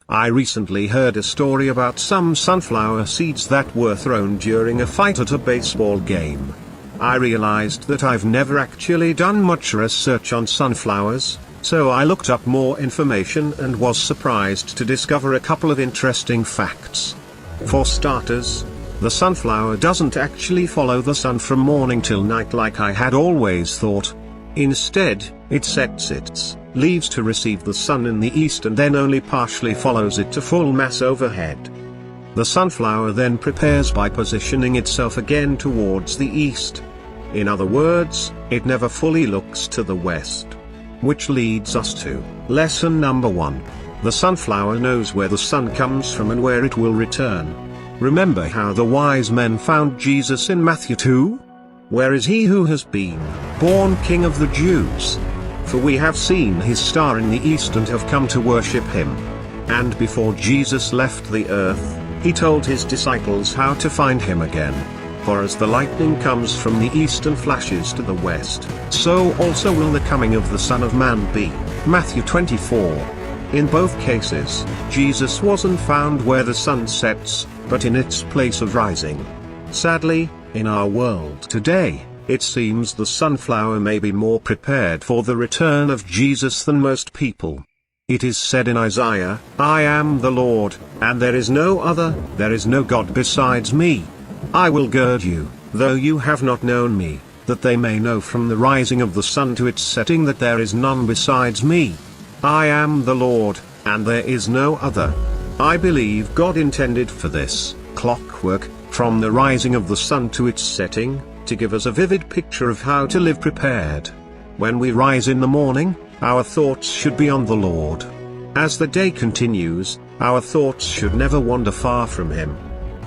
I recently heard a story about some sunflower seeds that were thrown during a fight at a baseball game. I realized that I've never actually done much research on sunflowers, so I looked up more information and was surprised to discover a couple of interesting facts. For starters, the sunflower doesn't actually follow the sun from morning till night like I had always thought. Instead, it sets its leaves to receive the sun in the east and then only partially follows it to full mass overhead. The sunflower then prepares by positioning itself again towards the east. In other words, it never fully looks to the west. Which leads us to lesson number 1. The sunflower knows where the sun comes from and where it will return. Remember how the wise men found Jesus in Matthew 2? Where is he who has been born King of the Jews? For we have seen his star in the east and have come to worship him. And before Jesus left the earth, he told his disciples how to find him again. For as the lightning comes from the east and flashes to the west, so also will the coming of the Son of Man be. Matthew 24. In both cases, Jesus wasn't found where the sun sets, but in its place of rising. Sadly, in our world today, it seems the sunflower may be more prepared for the return of Jesus than most people. It is said in Isaiah, "I am the Lord, and there is no other, there is no God besides me. I will gird you, though you have not known me, that they may know from the rising of the sun to its setting that there is none besides me. I am the Lord, and there is no other." I believe God intended for this clockwork, from the rising of the sun to its setting, to give us a vivid picture of how to live prepared. When we rise in the morning, our thoughts should be on the Lord. As the day continues, our thoughts should never wander far from Him.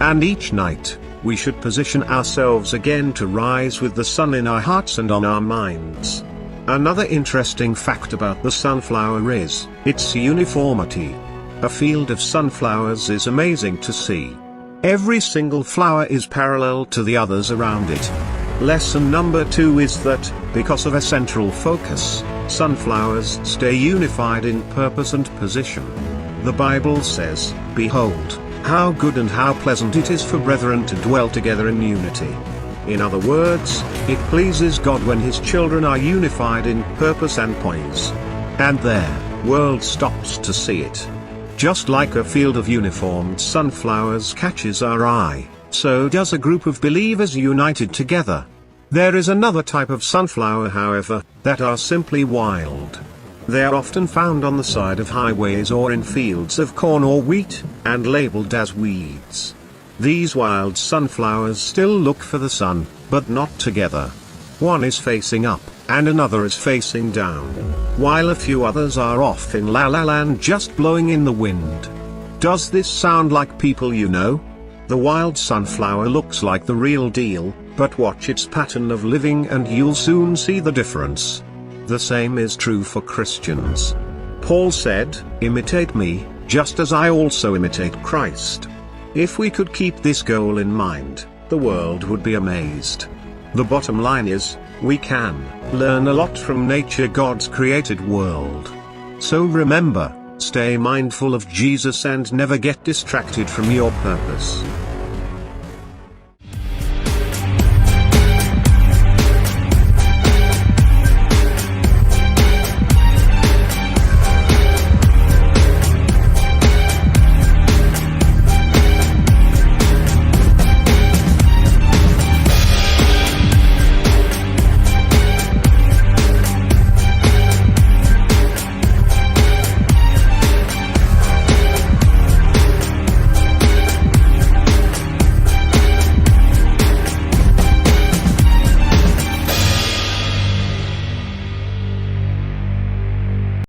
And each night, we should position ourselves again to rise with the sun in our hearts and on our minds. Another interesting fact about the sunflower is its uniformity. A field of sunflowers is amazing to see. Every single flower is parallel to the others around it. Lesson number 2 is that, because of a central focus, sunflowers stay unified in purpose and position. The Bible says, "Behold, how good and how pleasant it is for brethren to dwell together in unity." In other words, it pleases God when His children are unified in purpose and poise. And their world stops to see it. Just like a field of uniformed sunflowers catches our eye, so does a group of believers united together. There is another type of sunflower, however, that are simply wild. They are often found on the side of highways or in fields of corn or wheat, and labeled as weeds. These wild sunflowers still look for the sun, but not together. One is facing up, and another is facing down, while a few others are off in la la land just blowing in the wind. Does this sound like people you know? The wild sunflower looks like the real deal, but watch its pattern of living and you'll soon see the difference. The same is true for Christians. Paul said, "Imitate me, just as I also imitate Christ." If we could keep this goal in mind, the world would be amazed. The bottom line is, we can learn a lot from nature, God's created world. So remember, stay mindful of Jesus and never get distracted from your purpose.